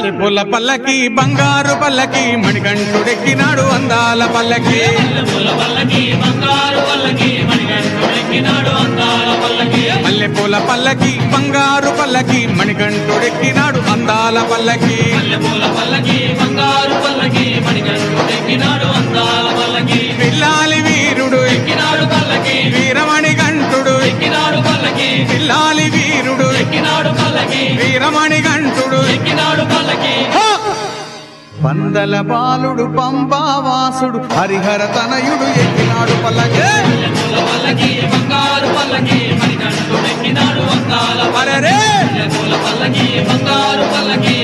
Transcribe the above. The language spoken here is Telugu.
మల్లెపూల పల్లకి బంగారు పల్లకి మణికంఠుడెక్కినాడు అందాల పల్లకి మల్లెపూల పల్లకి బంగారు పల్లకి మణికంఠుడెక్కినాడు అందాల పల్లకి పిల్లాలి వీరుడు ఎక్కినాడు పల్లకి వీరమణికంఠుడు ఎక్కినాడు పల్లకి పిల్లాలి వీరుడు ఎక్కినాడు పల్లకి వీరమణికంఠుడు ఎక్కినాడు పల్లకి పందల బాలుడు పంబావాసుడు హరిహర తనయుడు ఎక్కినాడు పల్లకి బంగారు పల్లకి మణికంఠుడు ఎక్కినాడు అందాల పల్లకి బంగారు పల్లకి